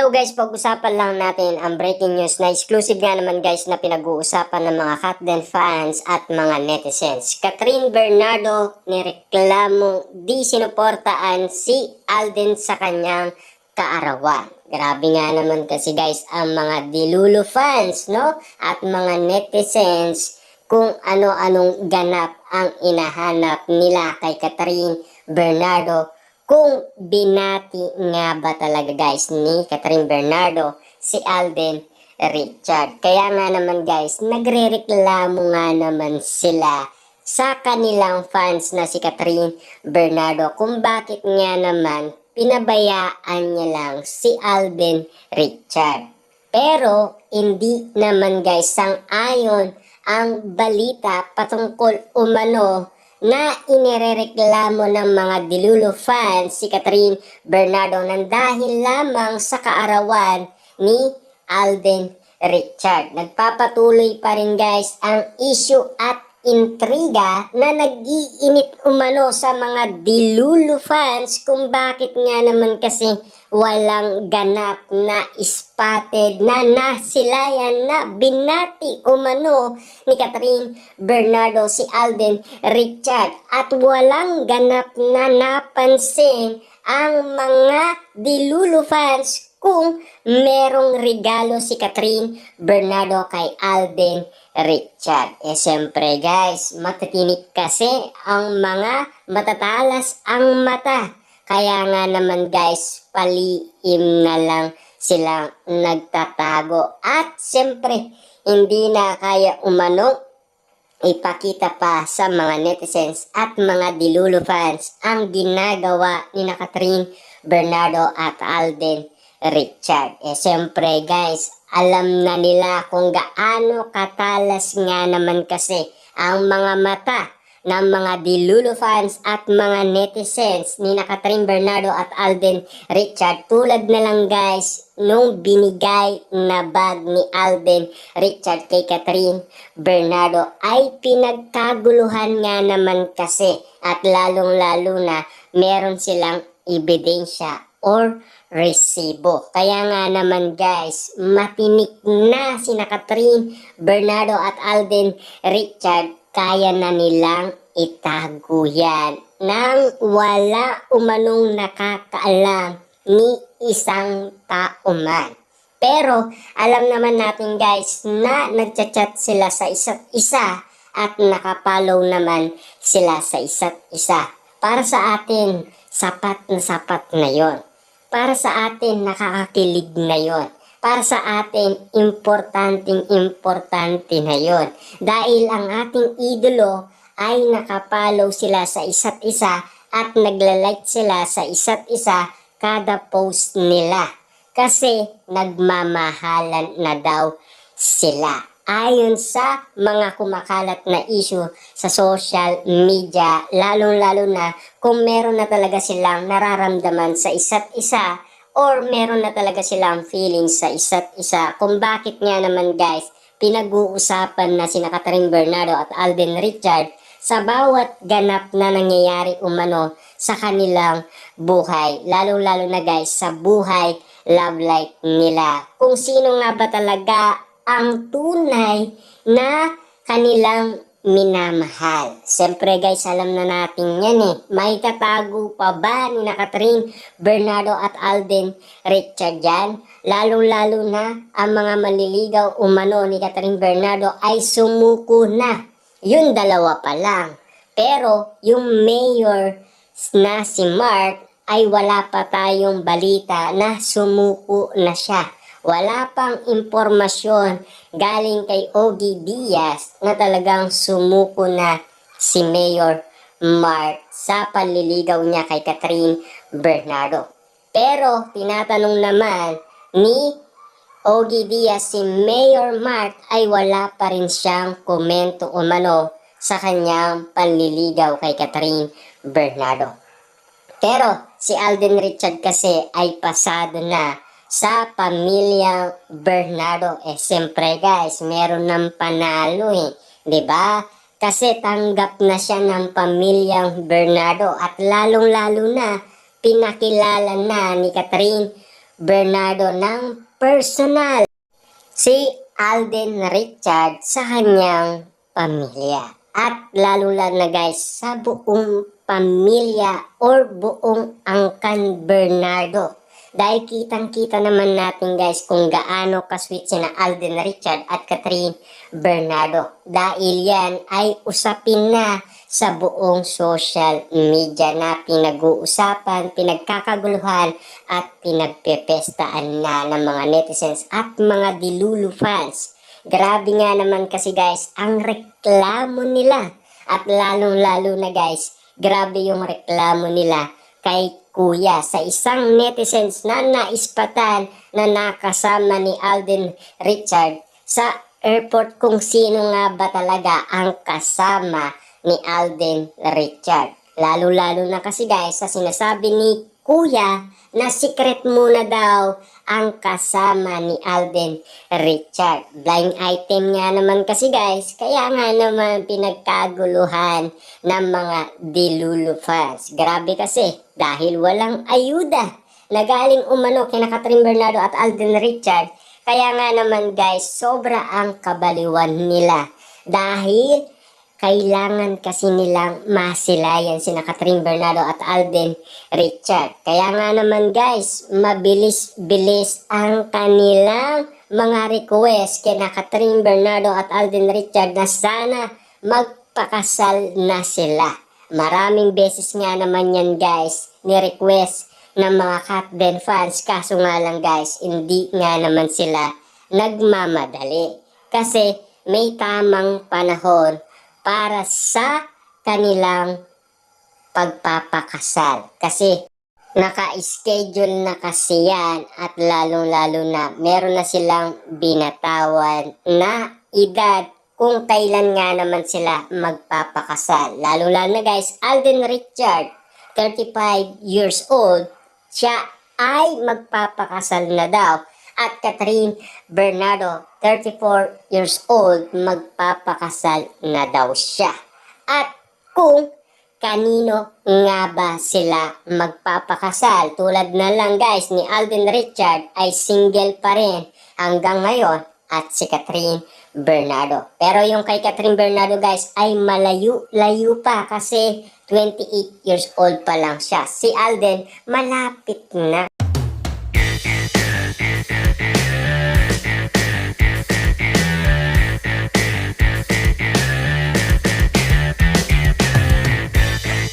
Now guys, pag-usapan lang natin ang breaking news na exclusive nga naman guys na pinag-uusapan ng mga Katden fans at mga netizens. Catherine Bernardo nireklamong di sinuportaan si Alden sa kanyang kaarawan. Grabe nga naman kasi guys ang mga Dilulo fans, no? At mga netizens kung ano-anong ganap ang inahanap nila kay Catherine Bernardo. Kung binati nga ba talaga guys ni Catherine Bernardo si Alden Richard. Kaya nga naman guys, nagrereklamo nga naman sila sa kanilang fans na si Catherine Bernardo kung bakit nga naman pinabayaan niya lang si Alden Richard. Pero hindi naman guys sang-ayon ang balita patungkol umano na inirereklamo ng mga Dilulo fans si Catherine Bernardo nang dahil lamang sa kaarawan ni Alden Richard. Nagpapatuloy pa rin guys ang issue at intriga na nag-iinit umano sa mga Dilulo fans kung bakit nga naman kasi walang ganap na spotted na nasilayan na binati umano ni Catherine Bernardo si Alden Richard at walang ganap na napansin ang mga Dilulo fans kung merong regalo si Catherine Bernardo kay Alden Richard. Siyempre guys, matitinik kasi ang mga matatalas ang mata. Kaya nga naman guys, palihim na lang silang nagtatago. At siyempre, hindi na kaya umano ipakita pa sa mga netizens at mga Dilulo fans ang ginagawa ni Catherine Bernardo at Alden Richard. Siyempre guys, alam na nila kung gaano katalas nga naman kasi ang mga mata ng mga Dilulo fans at mga netizens ni Catherine Bernardo at Alden Richard. Tulad na lang guys nung binigay na bag ni Alden Richard kay Catherine Bernardo ay pinagkaguluhan nga naman kasi at lalong-lalo na meron silang ebidensya or resibo. Kaya nga naman guys, matinik na sina Catherine Bernardo at Alden Richard, kaya na nilang itago yan nang wala umanong nakakaalam ni isang tao man. Pero alam naman natin guys na nagchat-chat sila sa isa't isa at nakapollow naman sila sa isa't isa. Para sa atin, sapat na yon. Para sa atin, nakakakilig na yon. Para sa atin, importante na yon. Dahil ang ating idolo ay nakapollow sila sa isa't isa at naglalike sila sa isa't isa kada post nila. Kasi nagmamahalan na daw sila. Ayon sa mga kumakalat na issue sa social media, lalong-lalo na kung meron na talaga silang nararamdaman sa isa't isa or meron na talaga silang feelings sa isa't isa. Kung bakit nga naman guys, pinag-uusapan na sina Catherine Bernardo at Alden Richard sa bawat ganap na nangyayari umano sa kanilang buhay. Lalong-lalo na guys sa buhay love life nila. Kung sino nga ba talaga ang tunay na kanilang minamahal. Siyempre guys, alam na natin yan eh. May tatago pa ba ni Catherine Bernardo at Alden Richard yan? Lalong-lalo na ang mga maliligaw umano ni Catherine Bernardo ay sumuko na. Yun dalawa pa lang. Pero yung mayor na si Mark ay wala pa tayong balita na sumuko na siya. Wala pang impormasyon galing kay Ogie Diaz na talagang sumuko na si Mayor Mark sa panliligaw niya kay Catherine Bernardo. Pero tinatanong naman ni Ogie Diaz si Mayor Mark ay wala pa rin siyang komento umano sa kanyang panliligaw kay Catherine Bernardo. Pero si Alden Richard kasi ay pasado na sa pamilyang Bernardo. Siyempre guys, meron ng panalo eh. 'Di ba? Kasi tanggap na siya ng pamilyang Bernardo at lalong-lalo na pinakilala na ni Catherine Bernardo ng personal si Alden Richard sa kanyang pamilya. At lalo na guys sa buong pamilya or buong angkan Bernardo. Dahil kitang-kita naman natin guys kung gaano kasweet sina Alden Richard at Catherine Bernardo. Dahil yan ay usapin na sa buong social media na pinag-uusapan, pinagkakaguluhan at pinagpepestaan na ng mga netizens at mga Delulu fans. Grabe nga naman kasi guys ang reklamo nila at lalong-lalo na guys, grabe yung reklamo nila kay Kuya sa isang netizens na naispatan na nakasama ni Alden Richard sa airport kung sino nga ba talaga ang kasama ni Alden Richard. Lalo-lalo na kasi guys sa sinasabi ni Kuya na secret muna daw ang kasama ni Alden Richard. Blind item nga naman kasi guys, kaya nga naman pinagkaguluhan ng mga Delulu fans. Grabe kasi dahil walang ayuda na galing umano kina Catherine Bernardo at Alden Richard. Kaya nga naman guys, sobra ang kabaliwan nila dahil kailangan kasi nilang masilayan sina Catherine Bernardo at Alden Richard. Kaya nga naman guys, mabilis-bilis ang kanilang mga request kina Catherine Bernardo at Alden Richard na sana magpakasal na sila. Maraming beses nga naman yan guys, ni-request ng mga Katden fans. Kaso nga lang guys, hindi nga naman sila nagmamadali. Kasi may tamang panahon para sa kanilang pagpapakasal. Kasi naka-schedule na kasi yan at lalong-lalo na meron na silang binatawan na edad kung kailan nga naman sila magpapakasal. Lalo-lalo na guys, Alden Richard, 35 years old, siya ay magpapakasal na daw. At Catherine Bernardo, 34 years old, magpapakasal na daw siya. At kung kanino nga ba sila magpapakasal, tulad na lang guys ni Alden Richard ay single pa rin hanggang ngayon at si Catherine Bernardo. Pero yung kay Catherine Bernardo guys ay malayo-layo pa kasi 28 years old pa lang siya. Si Alden malapit na.